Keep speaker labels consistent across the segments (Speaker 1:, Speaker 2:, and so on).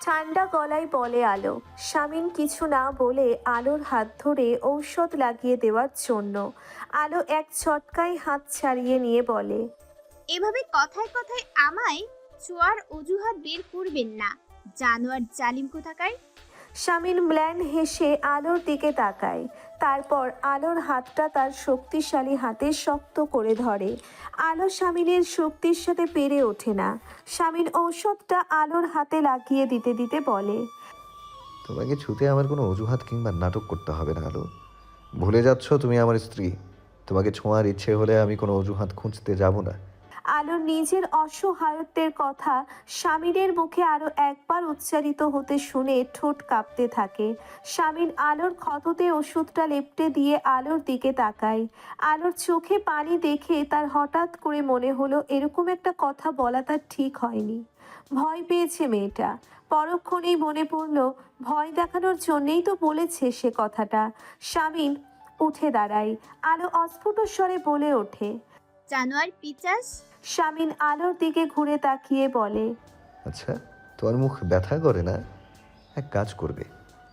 Speaker 1: ঠান্ডা গলায় বলে আলো। শামিন কিছু না বলে আলোর হাত ধরে ঔষধ লাগিয়ে দেওয়ার জন্য। আলো এক ঝটকায় হাত ছাড়িয়ে নিয়ে বলে,
Speaker 2: এভাবে কথায় কথায় আমায় চোয়ার অজুহাত বের করবেন না, জানোয়ার জালিম কোথাকার।
Speaker 1: শামিন ম্ল্যান হেসে আলোর দিকে তাকায়। তারপর আলোর হাতটা তার শক্তিশালী হাতে শক্ত করে ধরে। আলো শামিনের শক্তির সাথে পেরে ওঠে না। শামিন ঔষধটা আলোর হাতে লাগিয়ে দিতে দিতে বলে,
Speaker 3: তোমাকে ছুতে আমার কোনো অজুহাত কিংবা নাটক করতে হবে না আলো। ভুলে যাচ্ছ তুমি আমার স্ত্রী। তোমাকে ছোঁয়ার ইচ্ছে হলে আমি কোনো অজুহাত খুঁজতে যাব না।
Speaker 1: আলোর নিজের অসহায়ত্বের কথা স্বামীনের মুখে আরো একবার উচ্চারিত হতে শুনে ঠোঁট কাঁপতে থাকে। স্বামীন আলোর ক্ষততে ওষুধটা লেপটে দিয়ে আলোর দিকে তাকায়। আলোর চোখে পানি দেখে তার হঠাৎ করে মনে হলো এরকম একটা কথা বলা তার ঠিক হয়নি। ভয় পেয়েছে মেয়েটা। পরক্ষণেই মনে পড়ল ভয় দেখানোর জন্যেই তো বলেছে সে কথাটা। স্বামীন উঠে দাঁড়ায়। আলো অস্ফুট স্বরে বলে ওঠে,
Speaker 2: জানোয়ার পিচাস।
Speaker 1: শামিন আলোর দিকে ঘুরে তাকিয়ে বলে,
Speaker 3: আচ্ছা, তোমার মুখ ব্যথা করে না? এক কাজ করবে,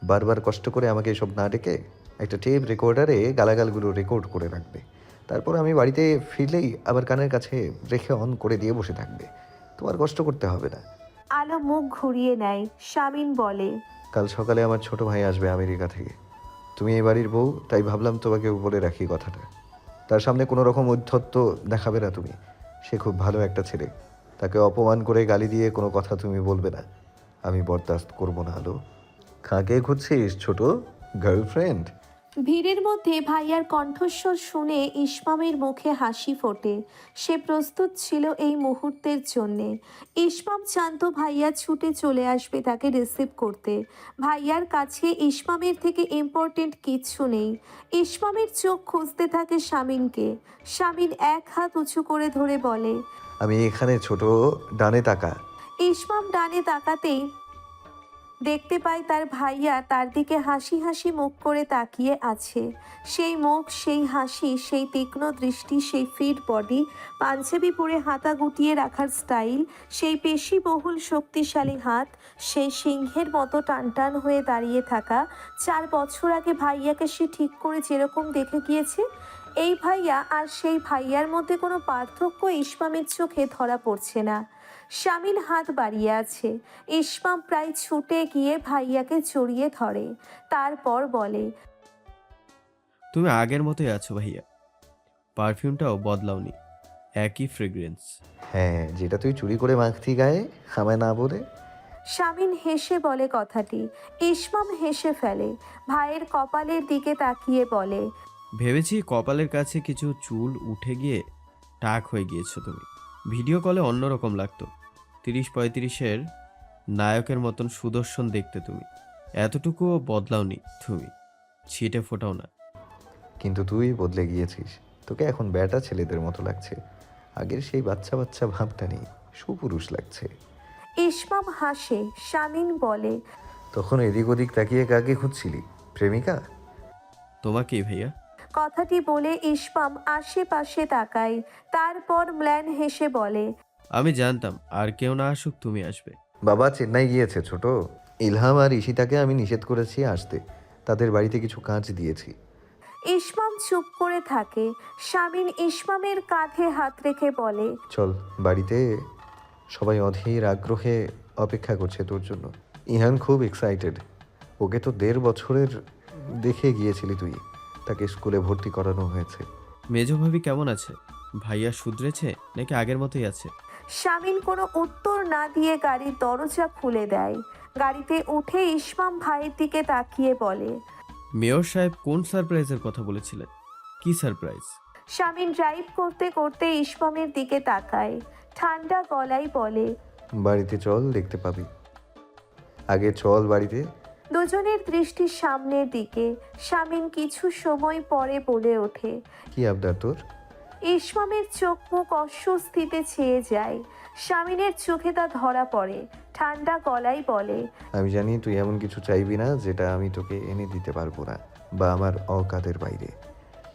Speaker 3: বারবার কষ্ট করে আমাকে এসব না ডেকে একটা টেপ রেকর্ডারে গালাগালগুলো রেকর্ড করে রাখবে। তারপর আমি বাড়িতে ফিরলেই আবার কানের কাছে রেখে অন করে দিয়ে বসে থাকবে। তোমার কষ্ট করতে হবে না।
Speaker 1: আলো মুখ ঘুরিয়ে নেয়। শামিন বলে,
Speaker 3: কাল সকালে আমার ছোট ভাই আসবে আমেরিকা থেকে। তুমি এই বাড়ির বউ, তাই ভাবলাম তোমাকে বলে রাখি কথাটা। তার সামনে কোনো রকম ঔদ্ধত্য দেখাবে না তুমি। সে খুব ভালো একটা ছেলে। তাকে অপমান করে গালি দিয়ে কোনো কথা তুমি বলবে না। আমি বরদাস্ত করবো না আলো। কাকে খুঁজছিস ছোট? গার্লফ্রেন্ড?
Speaker 1: ভিড়ের মধ্যে ভাইয়ার কণ্ঠস্বর শুনে ইসমামের মুখে হাসি ফোটে। সে প্রস্তুত ছিল এই মুহূর্তের জন্যে। ইসমাম জানতো ভাইয়া ছুটে চলে আসবে তাকে রিসিভ করতে। ভাইয়ার কাছে ইসমামের থেকে ইম্পর্টেন্ট কিচ্ছু নেই। ইসমামের চোখ খুঁজতে থাকে শামিনকে। শামিন এক হাত উঁচু করে ধরে বলে,
Speaker 3: আমি এখানে ছোট, ডানে তাকা।
Speaker 1: ইসমাম ডানে তাকাতেই দেখতে পায় তার ভাইয়া তার দিকে হাসি হাসি মুখ করে তাকিয়ে আছে। সেই মুখ, সেই হাসি, সেই তীক্ষ্ণ দৃষ্টি, সেই ফিট বডি, পাঞ্জাবি পরে হাতা গুটিয়ে রাখার স্টাইল, সেই পেশিবহুল শক্তিশালী হাত, সেই সিংহের মতো টানটান হয়ে দাঁড়িয়ে থাকা। 4 বছর আগে ভাইয়াকে সে ঠিক করে যেরকম দেখে গিয়েছে, এই ভাইয়া আর সেই ভাইয়ার মধ্যে কোনো পার্থক্য ইসমামের চোখে ধরা পড়ছে না। শামিন হাত বাড়িয়ে আছে। ইসমাম প্রায় ছুটে গিয়ে ভাইয়াকে জড়িয়ে ধরে। তারপর বলে,
Speaker 4: তুমি আগের মতোই আছো ভাইয়া, পারফিউমটাও বদলাওনি, একই ফ্রেগ্রেন্স।
Speaker 3: হ্যাঁ, যেটা তুই চুরি করে মাখতি গায়ে, আমায় না বলে।
Speaker 1: শামিন হেসে বলে কথাটি। ইসমাম হেসে ফেলে। ভাইয়ের কপালের দিকে তাকিয়ে বলে,
Speaker 4: ভেবেছি কপালের কাছে কিছু চুল উঠে গিয়ে টাক হয়ে গিয়েছো তুমি। ভিডিও কলে অন্যরকম লাগতো, 30-35-এর নায়কের মতন সুদর্শন দেখতে তুমি। এতটুকুও বদলাওনি তুমি, ছিটে ফোটাও না।
Speaker 3: কিন্তু তুই বদলে গিয়েছিস। তোকে এখন ব্যাটা ছেলেদের মতো লাগছে। আগের সেই বাচ্চা বাচ্চা ভাবটা নেই, সুপুরুষ লাগছে।
Speaker 1: ইসমাম হাসে। শামিন বলে,
Speaker 3: তখন এদিক ওদিক তাকিয়ে কাকে খুঁজছিলি? প্রেমিকা?
Speaker 4: তোমাকেই ভাইয়া।
Speaker 1: কথাটি বলে ইসমাম আশেপাশে তাকায়। তারপর ম্ল্যান হেসে বলে,
Speaker 4: আমি জানতাম আর কেউ না আসুক তুমি আসবে।
Speaker 3: বাবা চেন্নাই গিয়েছে ছোট। ইলহাম আর ঈশিতাকে আমি নিষেধ করেছি আসতে। তাদের বাড়িতে কিছু কাজ দিয়েছি।
Speaker 1: ইসমাম চুপ করে থাকে। শামিন ইসমামের কাঁধে হাত রেখে বলে,
Speaker 3: চল বাড়িতে। সবাই অধীর আগ্রহে অপেক্ষা করছে তোর জন্য। ইহান খুব এক্সাইটেড। ওকে তো 1.5 বছরের দেখে গিয়েছিলি তুই। তাকে স্কুলে ভর্তি করানো হয়েছে।
Speaker 4: মেজো ভাবি কেমন আছে? ভাইয়া শুধরেছে নাকি আগের মতোই আছে?
Speaker 1: শামিন কোনো উত্তর না দিয়ে গাড়ির দরজা খুলে দেয়। গাড়িতে উঠে ইসমাম ভাইয়ের দিকে তাকিয়ে বলে,
Speaker 4: মেয়র সাহেব কোন সারপ্রাইজের কথা বলেছিলেন? কি সারপ্রাইজ?
Speaker 1: শামিন ড্রাইভ করতে করতে ইসমামের দিকে তাকায়। ঠান্ডা গলায় বলে,
Speaker 3: বাড়িতে চল, দেখতে পাবি। আগে চল বাড়িতে।
Speaker 1: দুজনের দৃষ্টি সামনের দিকে। শামিন কিছু সময় পরে বলে ওঠে,
Speaker 3: কি আবদার তোর?
Speaker 1: ইসমামের চোখ মুখ অস্বস্তিতে ছেয়ে যায়। শামিনের চোখে তা ধরা পড়ে। ঠান্ডা গলায় বলে,
Speaker 3: আমি জানি তুই এমন কিছু চাইবি না যেটা আমি তোকে এনে দিতে পারবো না, বা আমার অকাদের বাইরে।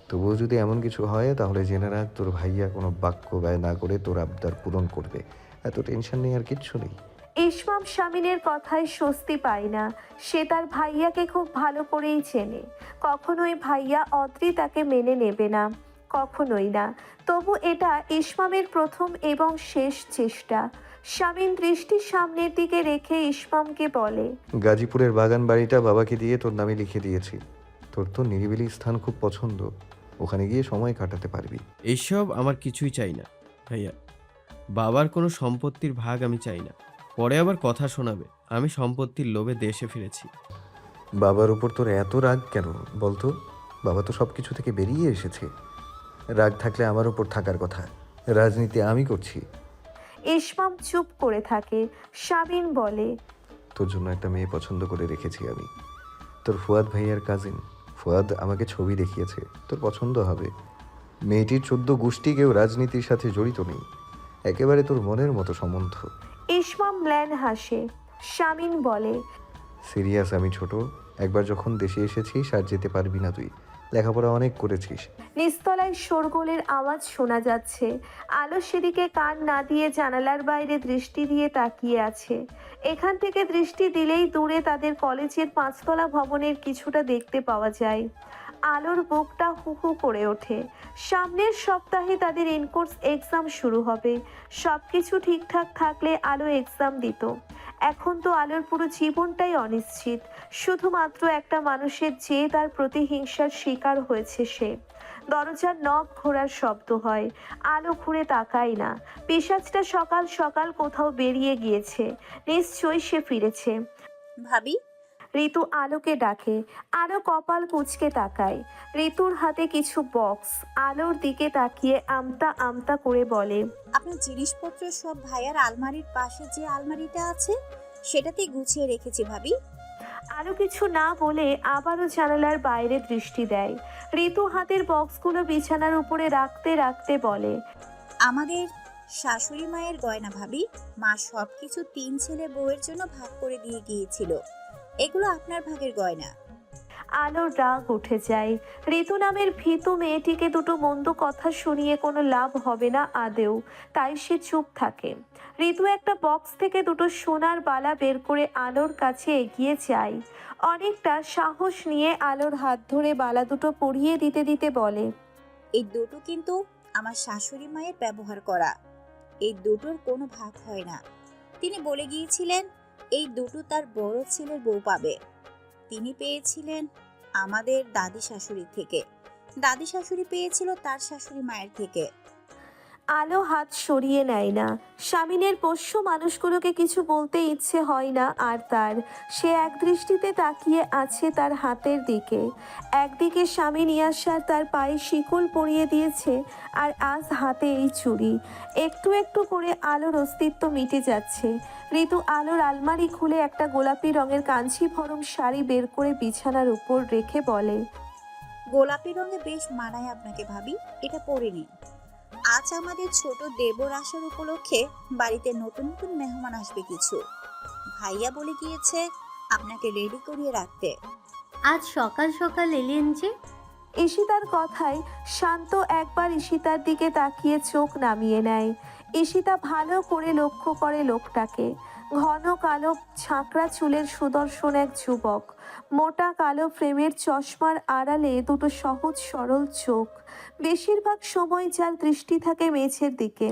Speaker 3: তবুও যদি এমন কিছু হয় তাহলে জেনে রাখ তোর ভাইয়া কোনো বাক্য ব্যয় না করে তোর আবদার পূরণ করবে। এত টেনশন নেই, আর কিচ্ছু নেই।
Speaker 1: ইসমাম শামিনের কথায় স্বস্তি পায় না। সে তার ভাইয়াকে খুব ভালো করেই চেনে। কখনোই ভাইয়া অদ্রি তাকে মেনে নেবে না, কখনোই না। তবু এটা ইসমামের প্রথম এবং শেষ চেষ্টা। শামিন দৃষ্টি সামনের দিকে রেখে ইসমামকে বলে,
Speaker 3: গাজীপুরের বাগান বাড়িটা বাবাকে দিয়ে তোর নামে লিখে দিয়েছি। তোর তো নিরিবিলি স্থান খুব পছন্দ, ওখানে গিয়ে সময় কাটাতে পারবি।
Speaker 4: এইসব আমার কিছুই চাই না ভাইয়া। বাবার কোনো সম্পত্তির ভাগ আমি চাই না। পরে আবার কথা শোনাবে আমি সম্পত্তির লোভে দেশে ফিরেছি।
Speaker 3: বাবার উপর তোর এত রাগ কেন বলতো? বাবা তো সব কিছু থেকে বেরিয়ে এসেছে। রাগ থাকলে আমার উপর থাকার কথা। রাজনীতি আমি করছি।
Speaker 1: ইসমাম চুপ করে থাকে। শামিন বলে,
Speaker 3: তোর জন্য একটা মেয়ে পছন্দ করে রেখেছি আমি, তোর ফুয়াদ ভাইয়ার কাজিন। ফুয়াদ আমাকে ছবি দেখিয়েছে, তোর পছন্দ হবে। মেয়েটির 14 গোষ্ঠী কেউ রাজনীতির সাথে জড়িত নেই, একেবারে তোর মনের মতো সম্বন্ধ।
Speaker 1: ইসমাম ম্লান হাসে। শামিন বলে,
Speaker 3: সিরিয়াস আমি ছোট, একবার যখন দেশে এসেছিস আর যেতে পারবি না তুই। লেখাপড়া অনেক করেছিস।
Speaker 1: নিস্তলায় শোরগোলের আওয়াজ শোনা যাচ্ছে। আলো সেদিকে কান না দিয়ে জানালার বাইরে দৃষ্টি দিয়ে তাকিয়ে আছে। এখান থেকে দৃষ্টি দিলেই দূরে তাদের কলেজের 5তলা ভবনের কিছুটা দেখতে পাওয়া যায়। আলোর বুকটা হু হু করে ওঠে। সামনের সপ্তাহে তাদের ইনকোর্স এক্সাম শুরু হবে। সব কিছু ঠিকঠাক থাকলে আলো এক্সাম দিত। এখন তো আলোর পুরো জীবনটাই অনিশ্চিত। শুধুমাত্র একটা মানুষের জেদ তার প্রতিহিংসার শিকার হয়েছে সে। দরজার নখ ঘোরার শব্দ হয়। আলো ঘুরে তাকায় না। পিশাচটা সকাল সকাল কোথাও বেরিয়ে গিয়েছে। নিশ্চয়ই সে ফিরেছে।
Speaker 2: ভাবি,
Speaker 1: ঋতু আলোকে ডাকে। আলো কপাল কুঁচকে তাকায়। ঋতুর হাতে কিছু বক্স। আলোর দিকে তাকিয়ে আমতা আমতা করে বলে,
Speaker 5: আপনার জিনিসপত্র সব ভাইয়ার আলমারির পাশে যে আলমারিটা আছে সেটাতেই গুছিয়ে রেখেছি ভাবি।
Speaker 1: আলো কিছু না বলে আবারও জানালার বাইরে দৃষ্টি দেয়। ঋতু হাতের বক্সগুলো বিছানার উপরে রাখতে রাখতে বলে,
Speaker 5: আমাদের শাশুড়ি মায়ের গয়না ভাবি। মা সবকিছু 3 ছেলে বউয়ের জন্য ভাগ করে দিয়ে গিয়েছিল। এগুলো আপনার ভাগের গয়না।
Speaker 1: আলোর রাগ উঠে যায়। ঋতু নামের ভীতু মেয়েটিকে দুটো মন্দ কথা শুনিয়ে কোনো লাভ হবে না আদেও, তাই সে চুপ থাকে। ঋতু একটা বক্স থেকে দুটো সোনার বালা বের করে আলোর কাছে এগিয়ে যায়। অনেকটা সাহস নিয়ে আলোর হাত ধরে বালা দুটো পরিয়ে দিতে দিতে বলে,
Speaker 5: এই দুটো কিন্তু আমার শাশুড়ি মায়ের ব্যবহার করা। এই দুটোর কোনো ভাগ হয় না। তিনি বলে গিয়েছিলেন এই দুটো তার বড় ছেলের বউ পাবে। তিনি পেয়েছিলেন আমাদের দাদি শাশুড়ি থেকে, দাদি শাশুড়ি পেয়েছিল তার শাশুড়ি মায়ের থেকে।
Speaker 1: আলো হাত সরিয়ে নেয় না। স্বামীনের পোষ্য মানুষগুলোকে কিছু বলতে ইচ্ছে হয় না আর তার। সে এক দৃষ্টিতে তাকিয়ে আছে তার হাতের দিকে। একদিকে স্বামী নিয়াসার তার পায়ে শিকল পরিয়ে দিয়েছে, আর আজ হাতে এই চুড়ি। একটু একটু করে আলোর অস্তিত্ব মিটে যাচ্ছে। ঋতু আলোর আলমারি খুলে একটা গোলাপি রঙের কাঞ্চি ভরম শাড়ি বের করে বিছানার উপর রেখে বলে,
Speaker 5: গোলাপি রঙে বেশ মানায় আপনাকে ভাবি, এটা পরে নিন। আজ আমাদের ছোট দেবর আসার উপলক্ষে বাড়িতে নতুন নতুন মেহমান আসবে কিছু। ভাইয়া বলে গিয়েছে আপনাকে রেডি করিয়ে রাখতে।
Speaker 6: আজ সকাল সকাল এলেন যে?
Speaker 1: ঈশিতার কথায় শান্ত একবার ঈশিতার দিকে তাকিয়ে চোখ নামিয়ে নেয়। ঈশিতা ভালো করে লক্ষ্য করে লোকটাকে। ঘন কালো ঝাঁকড়া চুলের সুদর্শন এক যুবক। মোটা কালো ফ্রেমের চশমার আড়ালে দুটো সহজ সরল চোখ। বেশিরভাগ সময় যার দৃষ্টি থাকে মেঝের দিকে,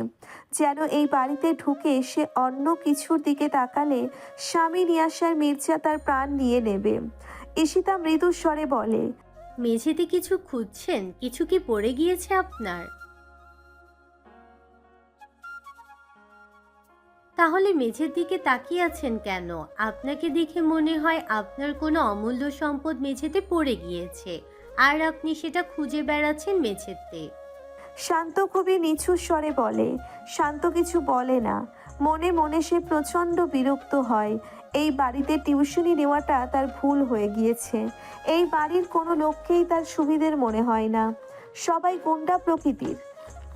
Speaker 1: যেন এই বাড়িতে ঢুকে সে অন্য কিছুর দিকে তাকালে স্বামী নিয়াসার মির্জা তার প্রাণ নিয়ে নেবে। ঈশিতা মৃদু স্বরে বলে,
Speaker 6: মেঝেতে কিছু খুঁজছেন? কিছু কি পড়ে গিয়েছে আপনার? তাহলে মেঝের দিকে তাকিয়ে আছেন কেন? আপনাকে দেখে মনে হয় আপনার কোনো অমূল্য সম্পদ মেঝেতে পড়ে গিয়েছে, আর আপনি সেটা খুঁজে বেড়াচ্ছেন মেঝেতে।
Speaker 1: শান্ত খুবই নিচু স্বরে বলে। শান্ত কিছু বলে না। মনে মনে সে প্রচণ্ড বিরক্ত হয়। এই বাড়িতে টিউশনি নেওয়াটা তার ভুল হয়ে গিয়েছে। এই বাড়ির কোনো লোককেই তার সুবিধের মনে হয় না। সবাই গুন্ডা প্রকৃতির।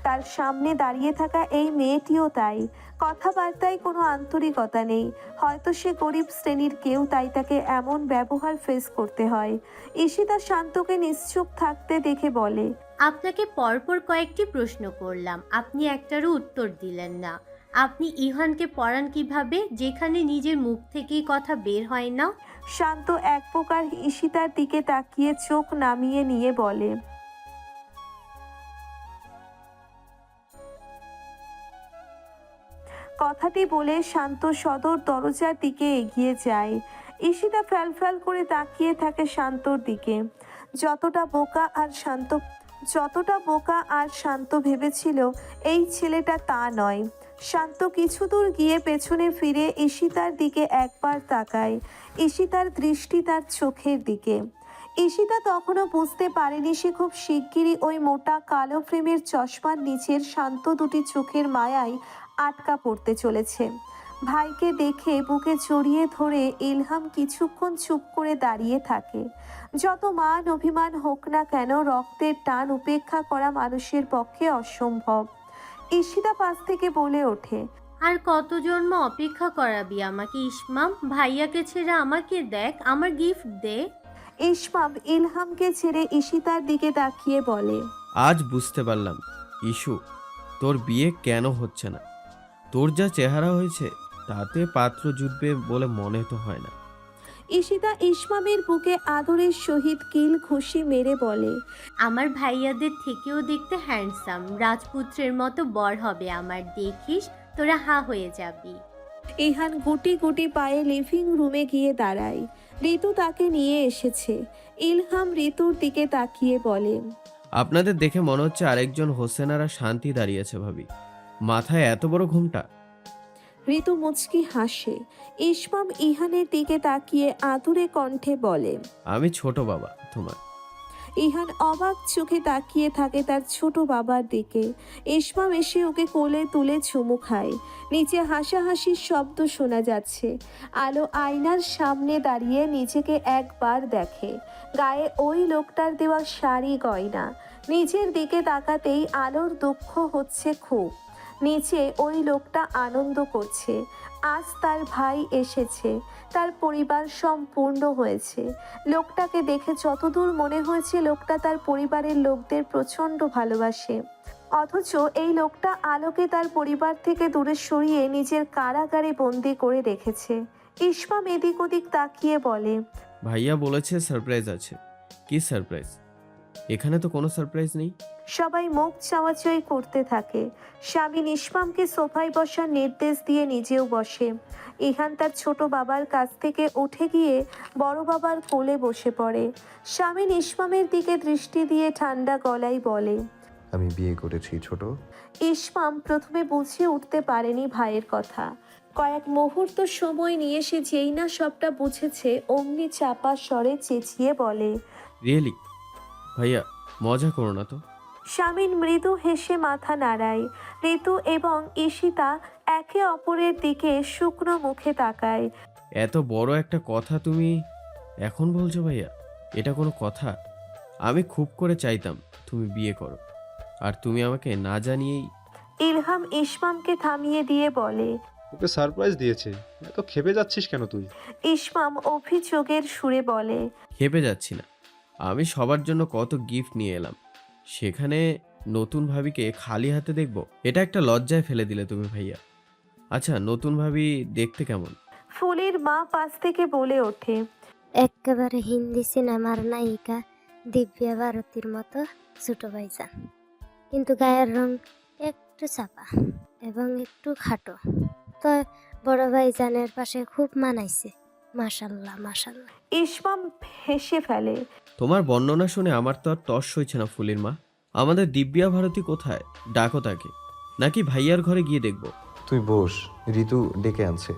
Speaker 1: তার সামনে দাঁড়িয়ে থাকা এই মেয়েটিও তাই। কথাবার্তায় কোনো আন্তরিকতা নেই। হয়তো সে গরিব শ্রেণীর কেউ, তাই তাকে এমন ব্যবহার ফেস করতে হয়। ঈশিতা শান্তকে নিশ্চুপ থাকতে দেখে বলে,
Speaker 6: আপনাকে পরপর কয়েকটি প্রশ্ন করলাম, আপনি একটারও উত্তর দিলেন না। আপনি ইহানকে পড়ান কিভাবে, যেখানে নিজের মুখ থেকেই কথা বের হয় না?
Speaker 1: শান্ত এক প্রকার ঈশিতার দিকে তাকিয়ে চোখ নামিয়ে নিয়ে বলে, কথাটি বলে শান্ত সদর দরজার দিকে এগিয়ে যায়। ঈশিতা ফ্যালফ্যাল করে তাকিয়ে থাকে শান্তর দিকে। যতটা বোকা আর শান্ত ভেবেছিল এই ছেলেটা তা নয়। শান্ত কিছু দূর গিয়ে পেছনে ফিরে ঈশিতার দিকে একবার তাকায়। ঈশিতার দৃষ্টি তার চোখের দিকে। ঈশিতা তখনও বুঝতে পারেনি সে খুব শিগগিরই ওই মোটা কালো ফ্রেমের চশমার নিচের শান্ত দুটি চোখের মায়ায় আটকা পড়তে চলেছে। ভাইকে দেখে বুকে জড়িয়ে ধরে ইলহাম কিছুক্ষণ চুপ করে দাঁড়িয়ে থাকে। যত মান অভিমান হোক না কেন, রক্তের টান উপেক্ষা করা মানুষের পক্ষে অসম্ভব। ঈশিতা পাশ থেকে বলে ওঠে,
Speaker 6: আর কত জন্ম অপেক্ষা করাবি আমাকে ইসমাম? ভাইয়াকে ছেড়ে আমাকে দেখ, আমার গিফট দে।
Speaker 1: ইসমাম ইলহামকে ছেড়ে ঈশিতার দিকে তাকিয়ে বলে,
Speaker 4: আজ বুঝতে পারলাম ইস্যু, তোর বিয়ে কেন হচ্ছে না। তোর যা চেহারা হয়েছে তাতে পাত্র জুটবে বলে মনে তো হয় না।
Speaker 1: ঈশিতা ইসমামের বুকে আদরের সহিত কিল ঘুষি মেরে বলে,
Speaker 6: আমার ভাইয়াদের থেকেও দেখতে হ্যান্ডসাম, রাজপুত্রের মতো বর হবে আমার, দেখিস তোরা হা হয়ে যাবি।
Speaker 1: ইহান গুটি গুটি পায়ে লিভিং রুমে গিয়ে দাঁড়ায়। ঋতু তাকে নিয়ে এসেছে। ইলহাম ঋতুর দিকে তাকিয়ে বলে,
Speaker 4: আপনাদের দেখে মনে হচ্ছে আরেকজন হোসেনারা শান্তি দাঁড়িয়েছে ভাবি, মাথায় এত বড় ঘুমটা।
Speaker 1: ঋতু মুচকি হাসে। ইসমাম ইহানের দিকে তাকিয়ে আতুরে কণ্ঠে বলে,
Speaker 4: আমি ছোট বাবা তোমার।
Speaker 1: ইহান অবাক চোখে তাকিয়ে থাকে তার ছোট বাবার দিকে। ইসমাম এসে ওকে কোলে তুলে চুমু খায়। নিচে হাসাহাসির শব্দ শোনা যাচ্ছে। আলো আয়নার সামনে দাঁড়িয়ে নিজেকে একবার দেখে। গায়ে ওই লোকটার দেওয়া শাড়ি গয়না। নিজের দিকে তাকাতেই আলোর দুঃখ হচ্ছে খুব। নিচে ওই লোকটা আনন্দ করছে। আজ তার ভাই এসেছে, তার পরিবার সম্পূর্ণ হয়েছে। লোকটাকে দেখে যতদূর মনে হয়েছে লোকটা তার পরিবারের লোকদের প্রচণ্ড ভালোবাসে। অথচ এই লোকটা আলোকে তার পরিবার থেকে দূরে সরিয়ে নিজের কারাগারে বন্দি করে রেখেছে। ইসমাম এদিক ওদিক তাকিয়ে বলে,
Speaker 4: ভাইয়া বলেছে সারপ্রাইজ আছে। কি সারপ্রাইজ? এখানে তো কোনো সারপ্রাইজ নেই।
Speaker 1: সবাই মুখ চাওয়াচাই করতে থাকে। স্বামী ইসমামকে সোফায় বসার নির্দেশ দিয়ে নিজেও বসে। ইহান তার ছোট বাবার কাছ থেকে উঠে গিয়ে বড় বাবার কোলে বসে পড়ে। স্বামী ইসমামের দিকে দৃষ্টি দিয়ে ঠান্ডা গলায় বলে,
Speaker 3: আমি বিয়ে করেছি ছোট।
Speaker 1: ইসমাম প্রথমে বুঝে উঠতে পারেনি ভাইয়ের কথা। কয়েক মুহূর্ত সময় নিয়ে সে যেই না সবটা বুঝেছে অমনি চাপা স্বরে চেঁচিয়ে বলে,
Speaker 4: রিয়েলি? ভাইয়া মজা করো না তো।
Speaker 1: স্বামীন মৃদু হেসে মাথা নাড়ায়। ঋতু এবং ঈশিতা একে অপরের দিকে শুকনো মুখে তাকায়।
Speaker 4: এত বড় একটা কথা তুমি এখন বলছো ভাইয়া? এটা কোনো কথা? আমি খুব করে চাইতাম তুমি বিয়ে করো, আর তুমি আমাকে না জানিয়েই।
Speaker 1: ইলহাম ইসমামকে থামিয়ে দিয়ে বলে,
Speaker 7: ওকে সারপ্রাইজ দিয়েছে, এত ক্ষেপে যাচ্ছিস কেন তুই?
Speaker 1: ইসমাম অভিযোগের সুরে বলে,
Speaker 4: খেপে যাচ্ছি না, আমি সবার জন্য কত গিফট নিয়ে এলাম, সেখানে নতুন ভাবিকে খালি হাতে দেখব? এটা একটা লজ্জায় ফেলে দিলে তুমি ভাইয়া। আচ্ছা নতুন ভাবি দেখতে কেমন?
Speaker 1: ফুলের মা পাশ থেকে বলে ওঠে,
Speaker 8: একেবারে হিন্দি সিনেমার নায়িকা দিব্যা ভারতীর মতো ছোট ভাইজান, কিন্তু গায়ের রং একটু চাপা এবং একটু খাটো। তো বড় ভাইজানের পাশে খুব মানাইছে, মাশাল্লাহ মাশাল্লাহ।
Speaker 1: ইসমাম হেসে ফেলে।
Speaker 4: তোমার বর্ণনা শুনে আমার তো আর তর্স হয়েছে না ফুলির মা। আমাদের দিব্যা ভারতী কোথায়? ডাকো তাকে, নাকি ভাইয়ার ঘরে গিয়ে দেখবো?
Speaker 3: তুই বস, ঋতু ডেকে আনছে।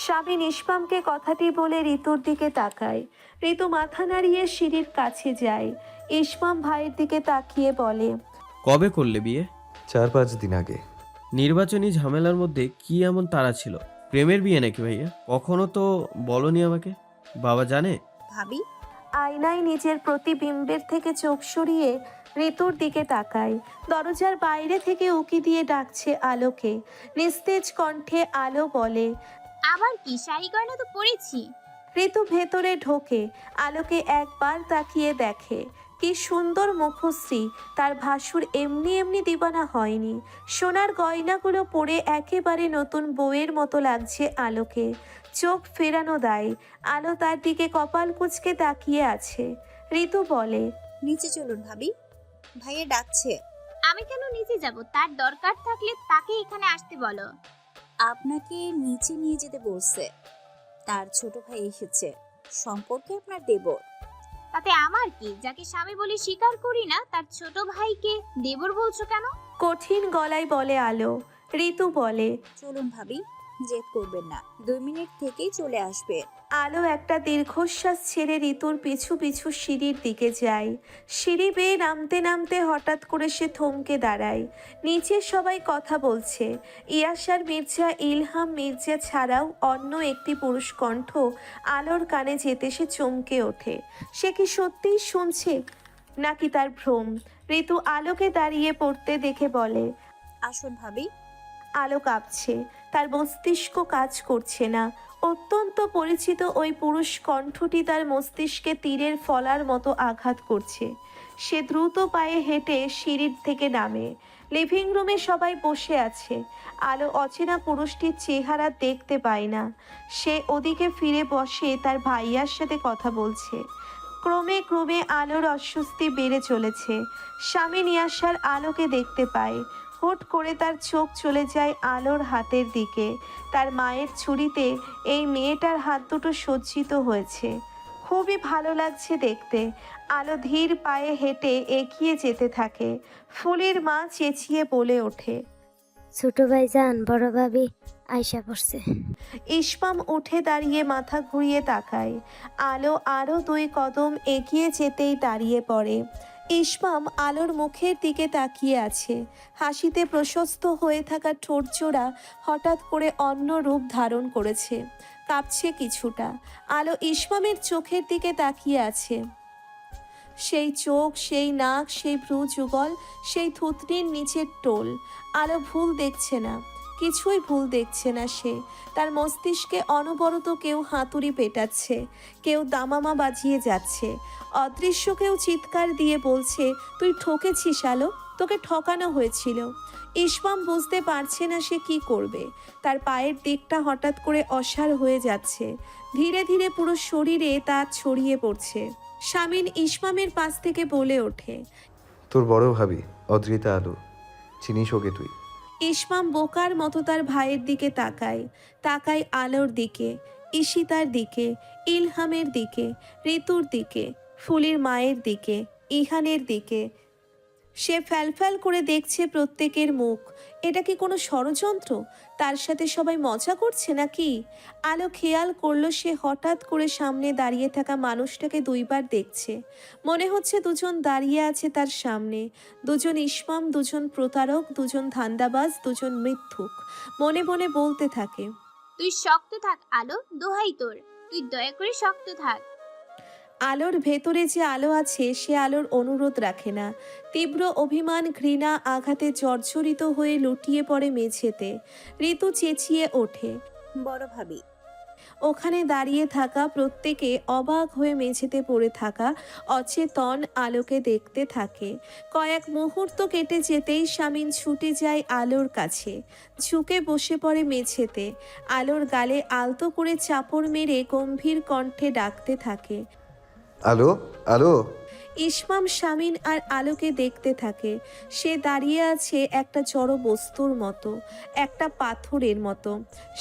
Speaker 1: স্বামী ইসমামকে কথাটি বলে ঋতুর দিকে তাকায়। ঋতু মাথা নাড়িয়ে সিঁড়ির কাছে যায়। ইসমাম ভাইয়ের দিকে তাকিয়ে বলে,
Speaker 4: কবে করলে বিয়ে?
Speaker 3: 4-5 দিন আগে।
Speaker 4: নির্বাচনী ঝামেলার মধ্যে কি এমন তাড়া ছিল? প্রেমের বিয়ে নাকি ভাইয়া? কখনো তো বলনি আমাকে। বাবা জানে?
Speaker 5: ভাবি,
Speaker 1: আয়নায় নিজের প্রতিবিম্বের থেকে চোখ সরিয়ে ঋতুর দিকে তাকায়। দরজার বাইরে থেকে উকি দিয়ে ডাকছে আলোকে। নিস্তেজ কণ্ঠে আলো বলে,
Speaker 2: আবার কি, শাড়ি গয়না তো পরেছি।
Speaker 1: ঋতু ভেতরে ঢোকে। আলোকে একবার তাকিয়ে দেখে। কি সুন্দর মুখশ্রী, তার ভাসুর এমনি এমনি দিবানা হয়নি। সোনার গয়নাগুলো পরে একেবারে নতুন বউয়ের মতো লাগছে আলোকে। চোখ ফেরানো দায়। আলো তার দিকে কপাল কুঁচকে তাকিয়ে আছে। ঋতু বলে,
Speaker 5: নিচে চলুন ভাবি, ভাইয়া ডাকছে।
Speaker 2: আমি কেন নিচে যাব? তার দরকার থাকলে তাকে এখানে আসতে বলো।
Speaker 5: আপনাকে নিচে নিয়ে যেতে বলছে। তার ছোট ভাই এসেছে, সম্পর্কে আপনার দেবর।
Speaker 2: তাতে আমার কি? যাকে স্বামী বলে স্বীকার করি না তার ছোট ভাইকে দেবর বলছো কেন?
Speaker 1: কঠিন গলায় বলে আলো। ঋতু বলে,
Speaker 5: চলুন ভাবি, জেদ করবেন না, 2 মিনিট থেকেই চলে আসবে।
Speaker 1: আলো একটা দীর্ঘশ্বাস ছেড়ে ঋতুর পিছু পিছু সিঁড়ির দিকে যায়। সিঁড়ি বেয়ে নামতে নামতে হঠাৎ করে সে থমকে দাঁড়ায়। নিচে সবাই কথা বলছে। ইয়াসার মির্জা, ইলহাম মির্জা ছাড়াও অন্য একটি পুরুষ কণ্ঠ আলোর কানে যেতে সে চমকে ওঠে। সে কি সত্যিই শুনছে নাকি তার ভ্রম? ঋতু আলোকে দাঁড়িয়ে পড়তে দেখে বলে,
Speaker 5: আসুন ভাবি।
Speaker 1: আলো কাঁপছে, তার মস্তিষ্ক কাজ করছে না। অত্যন্ত পরিচিত ওই পুরুষ কণ্ঠটি তার মস্তিষ্কে তীরের ফলার মতো আঘাত করছে। সে দ্রুত পায়ে হেঁটে সিঁড়ির থেকে নামে। লিভিং রুমে সবাই বসে আছে। আলো অচেনা পুরুষটির চেহারা দেখতে পায় না। সে ওদিকে ফিরে বসে তার ভাইয়ার সাথে কথা বলছে। ক্রমে ক্রমে আলোর অস্বস্তি বেড়ে চলেছে। স্বামী নিয়াসার আলোকে দেখতে পায়। হুট করে তার চোখ চলে যায় আলোর হাতের দিকে। তার মায়ের ছুরিতে এই মেয়েটার হাত দুটো সজ্জিত হয়েছে। খুবই ভালো লাগছে দেখতে। আলো ধীর পায়ে হেঁটে এগিয়ে যেতে থাকে। ফুলির মা চেঁচিয়ে বলে ওঠে,
Speaker 8: ছোট ভাইজান, বড় ভাবি আয়সা পড়ছে।
Speaker 1: ইসমাম উঠে দাঁড়িয়ে মাথা ঘুরিয়ে তাকায়। আলো আরও 2 কদম এগিয়ে যেতেই দাঁড়িয়ে পড়ে। ইসমাম আলোর মুখের দিকে তাকিয়ে আছে। হাসিতে প্রশস্ত হয়ে থাকা ঠোঁটজোড়া হঠাৎ করে অন্য রূপ ধারণ করেছে, কাঁপছে কিছুটা। আলো ইসমামের চোখের দিকে তাকিয়ে আছে। সেই চোখ, সেই নাক, সেই ভ্রু যুগল, সেই থুতনির নিচের টোল। আলো ভুল দেখছে না, কিছুই ভুল দেখছে না সে। তার মস্তিষ্কে অনবরত কেউ হাতুড়ি পেটাচ্ছে, কেউ দামামা বাজিয়ে যাচ্ছে। অদৃশ্য কেউ চিৎকার দিয়ে বলছে, তুই ঠকেছিস আলো, তোকে ঠকানো হয়েছিল। ইসমাম বুঝতে পারছে না সে কি করবে। তার পায়ের দিকটা হঠাৎ করে অসাড় হয়ে যাচ্ছে। ধীরে ধীরে পুরো শরীরে তা ছড়িয়ে পড়ছে। শামিন ইসমামের পাশ থেকে বলে ওঠে,
Speaker 3: তোর বড় ভাবি অদ্রিতা আলো, চিনিস ওকে তুই?
Speaker 1: ইসমাম বোকার মতো তার ভাইয়ের দিকে তাকায় আলোর দিকে, ঈশিতার দিকে, ইলহামের দিকে, ঋতুর দিকে, ফুলির মায়ের দিকে, ইহানের দিকে। সে ফ্যালফ্যাল করে দেখছে প্রত্যেকের মুখ। এটা কি কোনো ষড়যন্ত্র? তার সাথে সবাই মজা করছে নাকি? আলো খেয়াল করলো সে হঠাৎ করে সামনে দাঁড়িয়ে থাকা মানুষটাকে 2 বার দেখছে। মনে হচ্ছে দুজন দাঁড়িয়ে আছে তার সামনে। দুজন ইসমাম, দুজন প্রতারক, দুজন ধান্দাবাজ, দুজন মিথ্যুক। মনে মনে বলতে থাকে,
Speaker 2: তুই শক্ত থাক আলো, দোহাই তোর, তুই দয়া করে শক্ত থাক।
Speaker 1: আলোর ভেতরে যে আলো আছে সে আলোর অনুরোধ রাখে না। তীব্র অভিমান, ঘৃণা, আঘাতে জর্জরিত হয়ে লুটিয়ে পড়ে মেঝেতে। ঋতু চেঁচিয়ে ওঠে।
Speaker 5: বড় ভাবি।
Speaker 1: ওখানে দাঁড়িয়ে থাকা প্রত্যেকে অবাক হয়ে মেঝেতে পড়ে থাকা অচেতন আলোকে দেখতে থাকে। কয়েক মুহূর্ত কেটে যেতেই শামিন ছুটে যায় আলোর কাছে, ঝুঁকে বসে পড়ে মেঝেতে। আলোর গালে আলতো করে চাপড় মেরে গম্ভীর কণ্ঠে ডাকতে থাকে,
Speaker 3: আলো, আলো।
Speaker 1: ইসমাম শামিন আর আলোকে দেখতে থাকে। সে দাঁড়িয়ে আছে একটা জড় বস্তুর মতো, একটা পাথরের মতো।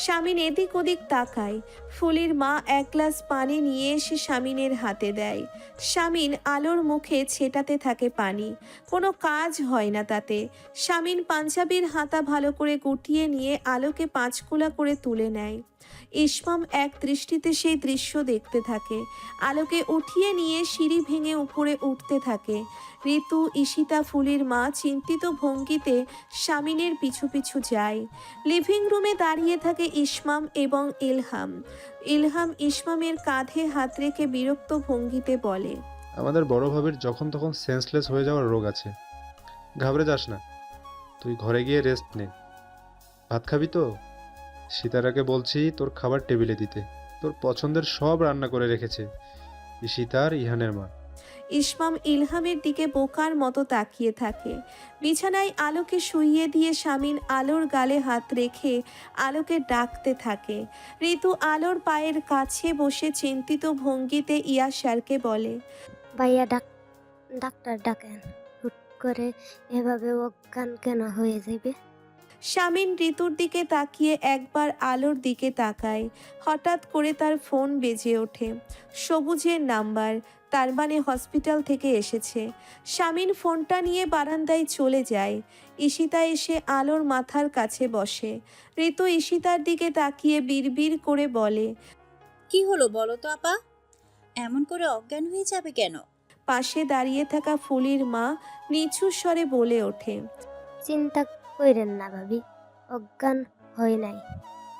Speaker 1: শামিন এদিক ওদিক তাকায়। ফুলির মা 1 গ্লাস পানি নিয়ে এসে শামিনের হাতে দেয়। শামিন আলোর মুখে ছেটাতে থাকে পানি। কোনো কাজ হয় না তাতে। শামিন পাঞ্জাবির হাতা ভালো করে গুটিয়ে নিয়ে আলোকে 5 কুলা করে তুলে নেয়। ইসমাম এক দৃষ্টিতে সেই দৃশ্য দেখতে থাকে। আলোকে উঠিয়ে নিয়ে সিঁড়ি ভেঙে উপরে উঠতে থাকে। ঋতু, ঈশিতা, ফুলির মা চিন্তিত ভঙ্গিতে শামিনের পিছু পিছু যায়। লিভিং রুমে দাঁড়িয়ে থাকে ইসমাম এবং ইলহাম। ইলহাম ইসমামের কাঁধে হাত রেখে বিরক্ত ভঙ্গিতে বলে,
Speaker 7: আমাদের বড় ভাবির যখন তখন সেন্সলেস হয়ে যাওয়ার রোগ আছে। ঘাবড়ে যাস না, তুই ঘরে গিয়ে রেস্ট নে। ভাত খাবি তো? সীতারাকে বলছি তোর খাবার টেবিলে দিতে। তোর পছন্দের সব রান্না করে রেখেছে ঈশিতা আর ইহানের মা।
Speaker 1: ইসমাম ইলহামের দিকে বোকার মতো তাকিয়ে থাকে। বিছানায় আলোকে শুইয়ে দিয়ে শামিন আলোর গালে হাত রেখে আলোকে ডাকতে থাকে। ঋতু আলোর পায়ের কাছে বসে চিন্তিত ভঙ্গিতে ইয়াসারকে বলে,
Speaker 8: ভাইয়া ডাক্তার ডাকেন, হুট করে এভাবে অজ্ঞান কেন হয়ে যাবে?
Speaker 1: শামিন ঋতুর দিকে তাকিয়ে একবার আলোর দিকে তাকায়। হঠাৎ করে তার ফোন বেজে ওঠে। সবুজের নাম্বার, তার মানে হসপিটাল থেকে এসেছে। শামিন ফোনটা নিয়ে বারান্দায় চলে যায়। ঈশিতা এসে আলোর মাথার কাছে বসে। ঋতু ঈশিতার দিকে তাকিয়ে বিড়বিড় করে বলে,
Speaker 5: কি হলো বলো তো আপা? এমন করে অজ্ঞান হয়ে যাবে কেন?
Speaker 1: পাশে দাঁড়িয়ে থাকা ফুলির মা নিচু স্বরে বলে ওঠে,
Speaker 8: চিন্তা কইরেন না ভাবি, অজ্ঞান হয় নাই।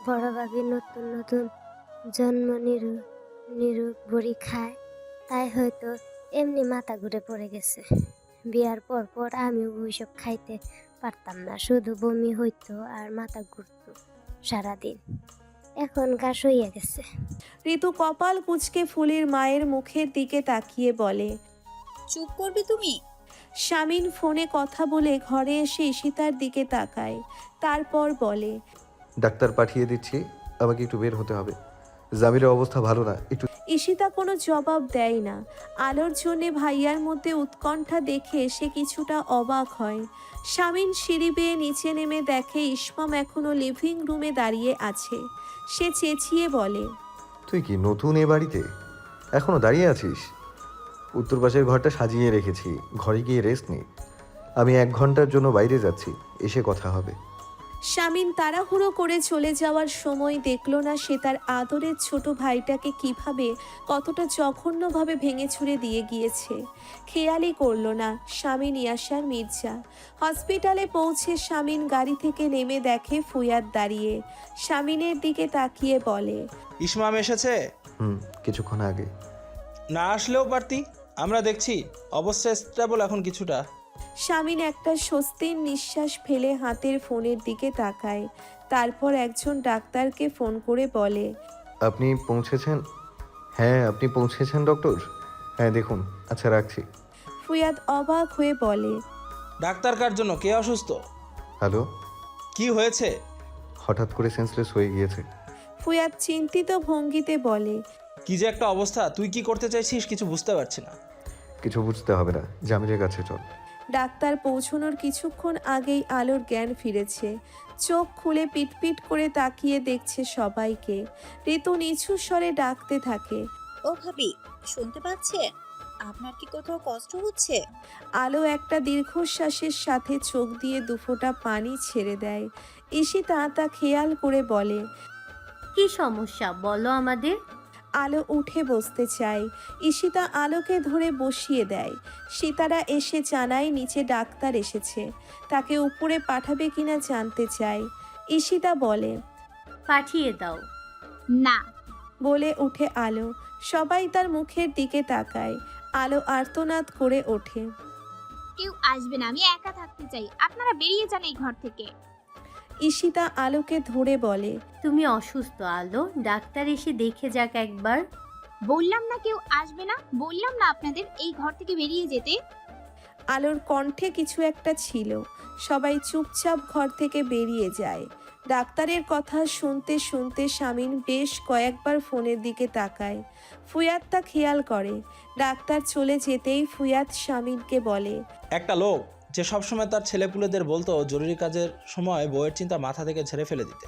Speaker 8: বড় ভাবি নতুন নতুন জন্ম নিরোগ বড়ি খায়, তাই হয়তো এমনি মাথা ঘুরে পড়ে গেছে। বিয়ার পর পর আমি ওইসব খাইতে পারতাম না, শুধু বমি হইতো আর মাথা ঘুরতো সারাদিন। এখন ঘাস হইয়া গেছে।
Speaker 1: ঋতু কপাল কুঁচকে ফুলির মায়ের মুখের দিকে তাকিয়ে বলে।
Speaker 5: চুপ করবে তুমি?
Speaker 1: শামিন ফোনে কথা বলে ঘরে এসে ঈশিতার দিকে তাকায়, তারপর বলে,
Speaker 3: ডাক্তার পাঠিয়ে দিচ্ছি, আমাকে একটু বের হতে হবে। জামিরের অবস্থা ভালো না, একটু।
Speaker 1: ঈশিতা কোনো জবাব দেয় না। আলোর জন্যে ভাইয়ার মধ্যে উৎকণ্ঠা দেখে সে কিছুটা অবাক হয়। শামিন সিঁড়ি বেয়ে নিচে নেমে দেখে ইসমাম এখনো লিভিং রুমে দাঁড়িয়ে আছে। সে চেঁচিয়ে বলে,
Speaker 3: তুই কি নতুন এ বাড়িতে এখনো দাঁড়িয়ে আছিস? উত্তর পাশের ঘরটা সাজিয়ে রেখেছি, ঘরে গিয়ে রেস্ট নে। আমি 1 ঘন্টার জন্য বাইরে যাচ্ছি, এসে কথা হবে।
Speaker 1: শামিন তাড়াহুড়ো করে চলে যাওয়ার সময় দেখল না সে তার আদরের ছোট ভাইটাকে কিভাবে কতটা জঘন্যভাবে ভেঙে ছুঁড়ে দিয়ে গিয়েছে। খেয়ালই করল না শামিন ইয়াসার মির্জা। হসপিটালে পৌঁছে শামিন গাড়ি থেকে নেমে দেখে ফুয়াদ দাঁড়িয়ে। শামিনের দিকে তাকিয়ে বলে,
Speaker 9: ইসমাম এসেছে?
Speaker 3: কিছুক্ষণ আগে।
Speaker 9: না আসলেও পারতি, আমরা দেখছি অবস্থা স্টেবল এখন কিছুটা।
Speaker 1: শামিন একটা স্বস্তির নিঃশ্বাস ফেলে হাতের ফোনের দিকে তাকায়। তারপর একজন ডাক্তারকে ফোন করে বলে,
Speaker 3: আপনি পৌঁছেছেন? হ্যাঁ, আপনি পৌঁছেছেন ডক্টর? হ্যাঁ দেখুন, আচ্ছা রাখছি।
Speaker 1: ফুয়াদ অবাক হয়ে বলে,
Speaker 9: ডাক্তার কার জন্য? কে অসুস্থ?
Speaker 3: হ্যালো।
Speaker 9: কি হয়েছে?
Speaker 3: হঠাৎ করে সেন্সলেস হয়ে গিয়েছে।
Speaker 1: ফুয়াদ চিন্তিত ভঙ্গিতে বলে,
Speaker 9: কি যে একটা অবস্থা, তুই কি করতে চাইছিস কিছু বুঝতে পারছি না।
Speaker 3: কিছু বুঝতে হবে না, জামিরের কাছে চল।
Speaker 1: ডাক্তার পৌঁছানোর কিছুক্ষণ আগেই আলোর জ্ঞান ফিরেছে। চোখ খুলে পিটপিট করে তাকিয়ে দেখছে সবাইকে। ঋতু নিচু স্বরে ডাকতে থাকে,
Speaker 5: ও ভাবি, শুনতে পাচ্ছেন? আপনার কি কোথাও কষ্ট হচ্ছে?
Speaker 1: আলো একটা দীর্ঘশ্বাসের সাথে চোখ দিয়ে দুফোঁটা পানি ছেড়ে দেয়। ঈশিতা তা খেয়াল করে বলে,
Speaker 6: কি সমস্যা বলো আমাদের।
Speaker 1: আলো উঠে বসতে চায়। ঈশিতা আলোকে ধরে বসিয়ে দেয়। সীতারা এসে জানায় নিচে ডাক্তার এসেছে, তাকে উপরে পাঠাবে কিনা জানতে চায়। ঈশিতা বলে,
Speaker 6: পাঠিয়ে দাও।
Speaker 2: না।
Speaker 1: বলে উঠে আলো। সবাই তার মুখের দিকে তাকায়। আলো আর্তনাদ করে ওঠে,
Speaker 2: কেউ আসবে না, আমি একা থাকতে চাই, আপনারা বেরিয়ে যান এই ঘর থেকে।
Speaker 1: ঈশিতা আলোকে ধরে বলে,
Speaker 6: তুমি অসুস্থ আলো, ডাক্তার এসে দেখে যাক একবার।
Speaker 2: বললাম না কেউ আসবে না, বললাম না আপনাদের এই ঘর থেকে বেরিয়ে যেতে।
Speaker 1: আলোর কণ্ঠে কিছু একটা ছিল। সবাই চুপচাপ ঘর থেকে বেরিয়ে যায়। ডাক্তারের কথা শুনতে শুনতে শামিন বেশ কয়েকবার ফোনের দিকে তাকায়। ফুয়াদ তা খেয়াল করে। ডাক্তার চলে যেতেই ফুয়াদ শামিনকে বলে,
Speaker 9: একটা লোক যে সবসময় তার ছেলেপুলেদের বলতো জরুরি কাজের সময় বউয়ের চিন্তা মাথা থেকে ঝেড়ে ফেলে দিতে,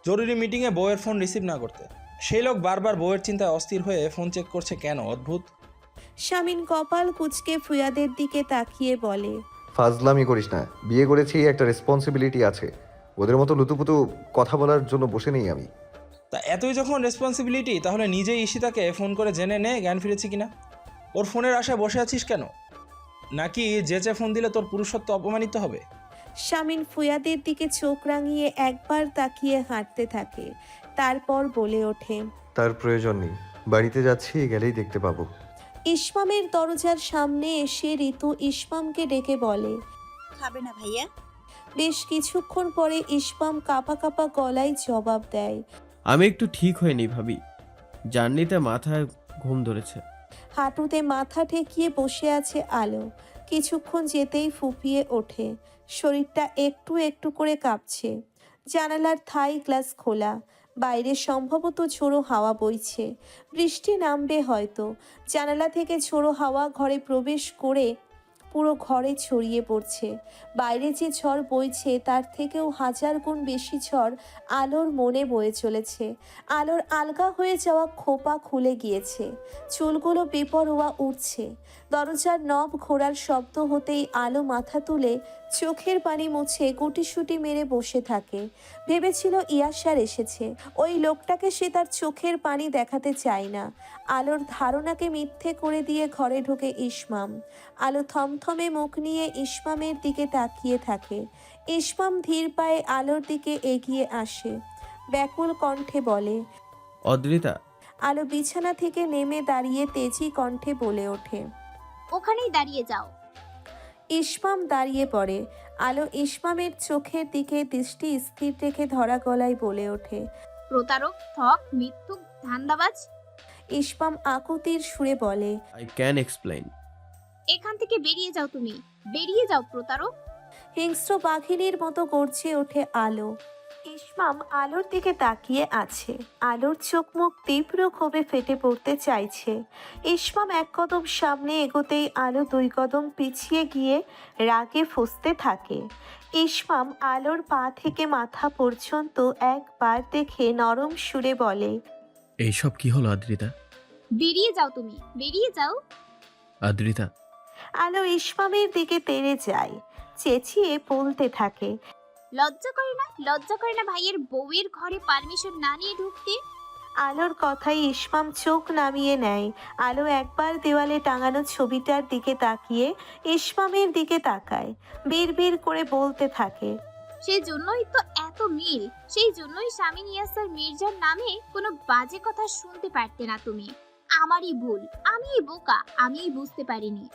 Speaker 9: জরুরি মিটিংয়ে বউয়ের ফোন রিসিভ না করতে, সেই লোক বারবার বউয়ের চিন্তায় অস্থির হয়ে ফোন চেক করছে কেন? অদ্ভুত।
Speaker 1: শামিন কপাল কুঁচকে ফুয়াদের দিকে তাকিয়ে বলে,
Speaker 3: ফাজলামি করিস না, বিয়ে করেছি, একটা রেসপন্সিবিলিটি আছে। ওদের মতো লুতুপুতু কথা বলার জন্য বসে নেই আমি।
Speaker 9: তা এতই যখন রেসপন্সিবিলিটি, তাহলে নিজেই ঈশিতাকে ফোন করে জেনে নে জ্ঞান ফিরেছে কিনা। ওর ফোনের আশায় বসে আছিস কেন? নাকি যেচে ফোন দিলে তোর পুরুষত্ব অপমানিত হবে?
Speaker 1: শামিন ফুয়াদের দিকে চোখ রাঙিয়ে একবার তাকিয়ে হাঁটতে থাকে। তারপর বলে ওঠে,
Speaker 3: তার প্রয়োজন নেই, বাড়িতে যাচ্ছি, গেলেই দেখতে পাবো।
Speaker 1: ইসমামের দরজার সামনে এসে ঋতু ইসমামকে ডেকে বলে,
Speaker 5: খাবে না ভাইয়া?
Speaker 1: বেশ কিছুক্ষণ পরে ইসমাম কাঁপা কাঁপা গলায় জবাব দেয়,
Speaker 4: আমি একটু ঠিক হয়নি ভাবি, জার্নিতে মাথায় ঘুম ধরেছে।
Speaker 1: হাঁটুতে মাথা ঠেকিয়ে বসে আছে আলো। কিছুক্ষণ যেতেই ফুপিয়ে ওঠে। শরীরটা একটু একটু করে কাঁপছে। জানালার থাই গ্লাস খোলা। বাইরে সম্ভবত ঝোড়ো হাওয়া বইছে। বৃষ্টি নামবে হয়তো। জানালা থেকে ঝোড়ো হাওয়া ঘরে প্রবেশ করে পুরো ঘরে ছড়িয়ে পড়ছে। বাইরে যে ঝড় বইছে তার থেকেও হাজার গুণ বেশি ঝড় আলোর মনে বয়ে চলেছে। আলোর আলগা হয়ে যাওয়া খোপা খুলে গিয়েছে। চুলগুলো বেপরোয়া উঠছে। দরজার নব ঘোরার শব্দ হতেই আলো মাথা তুলে চোখের পানি মুছে গুটিসুটি মেরে বসে থাকে। ভেবেছিল ইয়াসার এসেছে। ওই লোকটাকে সে তার চোখের পানি দেখাতে চায় না। আলোর ধারণাকে মিথ্যে করে দিয়ে ঘরে ঢোকে ইসমাম। আলো থমথমে মুখ নিয়ে ইসমামের দিকে তাকিয়ে থাকে। ইসমাম ধীর পায়ে আলোর দিকে এগিয়ে আসে। ব্যাকুল কণ্ঠে বলে।
Speaker 4: অদ্রিতা,
Speaker 1: আলো বিছানা থেকে নেমে দাঁড়িয়ে তেজি কণ্ঠে বলে ওঠে।
Speaker 2: ওখানেই দাঁড়িয়ে যাও।
Speaker 1: ইসমাম দাঁড়িয়ে পড়ে। আলো ইসমামের চোখের দিকে দৃষ্টি স্থির রেখে ধরা গলায় বলে ওঠে।
Speaker 2: প্রতারক, ঠক, মিথ্যুক, ধান্দাবাজ।
Speaker 1: ইসমাম আকুতির সুরে বলে।
Speaker 4: I can explain.
Speaker 2: এখান থেকে বেরিয়ে যাও তুমি। বেরিয়ে যাও প্রতারক।
Speaker 1: হিংস্র বাঘিনীর মতো গর্জে ওঠে আলো। ইসমাম আলোর দিকে তাকিয়ে আছে। আলোর চোখ মুখ তীব্র ক্ষোভে ফেটে পড়তে চাইছে। ইসমাম এক কদম সামনে এগোতেই আলো দুই কদম পিছিয়ে গিয়ে রাগে ফুঁসতে থাকে। ইসমাম আলোর পা থেকে মাথা পর্যন্ত একবার দেখে নরম সুরে বলে।
Speaker 4: এইসব কি হলো আদ্রিতা?
Speaker 2: বেরিয়ে যাও তুমি। বেরিয়ে যাও।
Speaker 4: আদ্রিতা,
Speaker 1: আলো ইসমামের দিকে তেড়ে যায়। চেঁচিয়ে বলতে থাকে।
Speaker 2: লজ্জা করে না? লজ্জা করে না ভাইয়ের বউয়ের ঘরে পারমিশন না নিয়ে ঢুকতে?
Speaker 1: আলোর কথাই ইসমাম চোখ নামিয়ে নেয়। আলো একবার দেওয়ালে টাঙানো ছবিটার দিকে তাকিয়ে ইসমামের দিকে তাকায়। বিড়বিড় করে বলতে থাকে।
Speaker 2: সেই জন্যই তো এত মিল। সেই জন্যই স্বামী ইয়াসার মির্জার নামে কোনো বাজে কথা শুনতে পারতে না তুমি। আমারই ভুল। আমিই বোকা। আমিই বুঝতে পারিনি।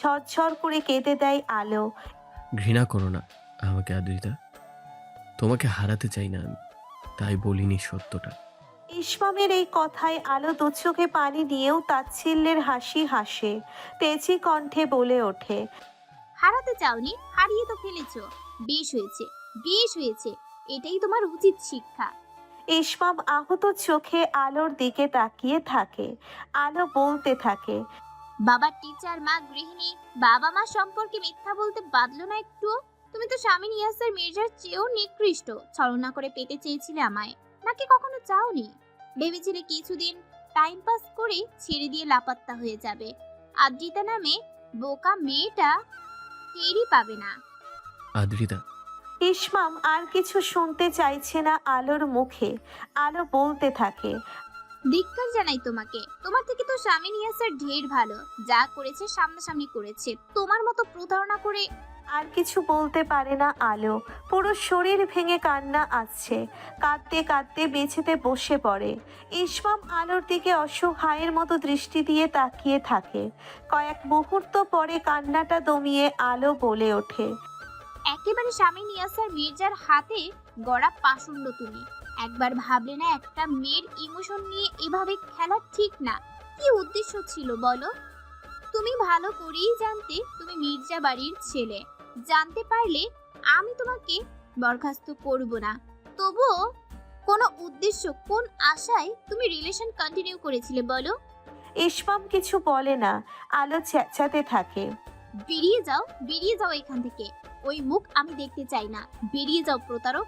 Speaker 1: ঝরঝর করে কেঁদে দেয় আলো।
Speaker 4: ঘৃণা করো না আমাকে আদ্রিতা। তোমাকে হারাতে চাই না আমি, তাই বলিনি সত্যটা।
Speaker 1: ইসমামের এই কথায় আলো দু চোখে পানি নিয়েও তাচ্ছিল্যের হাসি হাসে। তেজি কণ্ঠে বলে ওঠে।
Speaker 2: হারাতে চাওনি, হারিয়ে তো ফেলেছো। বেশ হয়েছে, বেশ হয়েছে। এটাই তোমার উচিত শিক্ষা।
Speaker 1: ইসমাম আহত চোখে আলোর দিকে তাকিয়ে থাকে। আলো বলতে থাকে।
Speaker 2: বাবা টিচার, মা গৃহিণী, বাবা মা সম্পর্কে মিথ্যা বলতে বাদলো না একটু? তুমি তো স্বামী ইয়াসার মির্জার চেয়েও নিকৃষ্ট। ছলনা করে পেতে চেয়েছিলে আমায়, নাকি কখনো চাওনি? ভেবেছিলে কিছুদিন টাইম পাস করে ছেড়ে দিয়ে লাপাত্তা হয়ে যাবে। আদ্রিতা নামে বোকা মেয়েটা টেরই পাবে না।
Speaker 4: আদ্রিতা,
Speaker 1: ইসমাম আর কিছু শুনতে চাইছে না আলোর মুখে। আলো বলতে থাকে।
Speaker 2: ধিক্কার জানাই তোমাকে। তোমার থেকে তো স্বামী ইয়াসার ঢের ভালো। যা করেছে সামনাসামনি করেছে। তোমার মতো প্রতারণা করে।
Speaker 1: আর কিছু বলতে পারে না আলো। পুরো শরীর ভেঙে কান্না আসছে। কাঁদতে কাঁদতে বেঁচেতে বসে পড়ে। ইসমাম আলোর দিকে অসহায়ের মতো দৃষ্টি দিয়ে তাকিয়ে থাকে। কয়েক মুহূর্ত পরে কান্নাটা দমিয়ে আলো বলে ওঠে।
Speaker 2: একেবারে স্বামী ইয়াসার মির্জার হাতে গড়া পাষণ্ড তুমি। একবার ভাবলে না একটা মেয়ের ইমোশন নিয়ে এভাবে খেলা ঠিক না? কি উদ্দেশ্য ছিল বলো? তুমি ভালো করেই জানতে তুমি মির্জা বাড়ির ছেলে। জানতে পারলে আমি তোমাকে বরখাস্ত করব না। তবুও কোনো উদ্দেশ্য, কোন আশায় তুমি রিলেশন কন্টিনিউ করেছিলে বলো?
Speaker 1: ইসমাম কিছু বলে না। আলো চেঁচাতে থাকে।
Speaker 2: বেরিয়ে যাও, বেরিয়ে যাও এখান থেকে। ওই মুখ আমি দেখতে চাই না। বেরিয়ে যাও প্রতারক।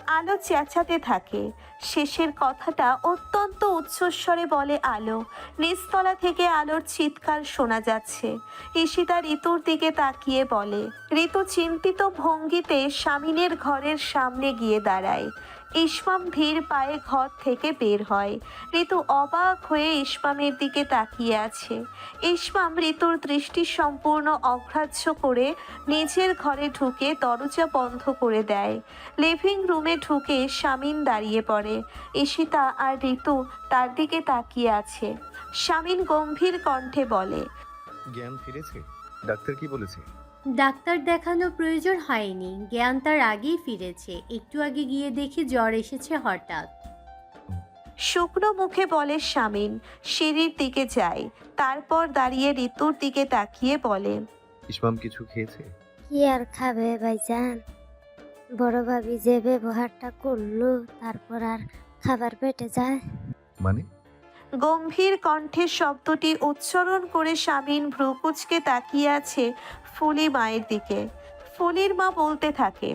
Speaker 1: আলো চেঁচাতে থাকে। শেষের কথাটা অত্যন্ত উচ্চস্বরে বলে আলো। নিচতলা থেকে আলোর চিৎকার শোনা যাচ্ছে। ঈশিতা ঋতুর দিকে তাকিয়ে বলে। ঋতু চিন্তিত ভঙ্গিতে স্বামীনের ঘরের সামনে গিয়ে দাঁড়ায়। ইসমাম ধীর পায়ে ঘর থেকে বের হয়। ঋতু অবাক হয়ে ইসমামের দিকে তাকিয়ে আছে। ইসমাম ঋতুর দৃষ্টি সম্পূর্ণ অগ্রাহ্য করে নিজের ঘরে ঢুকে দরজা বন্ধ করে দেয়। লিভিং রুমে ঢুকে স্বামীন দাঁড়িয়ে পড়ে। ঈশিতা আর ঋতু তার দিকে তাকিয়ে আছে। স্বামীন গম্ভীর কণ্ঠে বলে।
Speaker 3: জ্ঞান ফিরেছে? ডাক্তার কি বলেছে?
Speaker 6: ডাক্তার দেখানো প্রয়োজন হয়নি, জ্ঞান তার আগেই ফিরেছে। একটু আগে গিয়ে দেখি জ্বর এসেছে হঠাৎ।
Speaker 1: শুকনো মুখে বলে শামিন, সিঁড়ির দিকে যায়। তারপর দাঁড়িয়ে ঋতুর দিকে তাকিয়ে বলে,
Speaker 3: ইসমাম কিছু খেয়েছে?
Speaker 8: কি আর খাবে ভাইজান, বড় ভাবি যে ব্যবহারটা করলো তারপর আর খাবার পেটে যায়।
Speaker 3: মানে?
Speaker 1: গম্ভীর কণ্ঠে শব্দটি উচ্চারণ করে শামিন ভ্রুকুচকে তাকিয়ে আছে ফুলি মায়ের দিকে। ফুলির মা বলতে থাকে,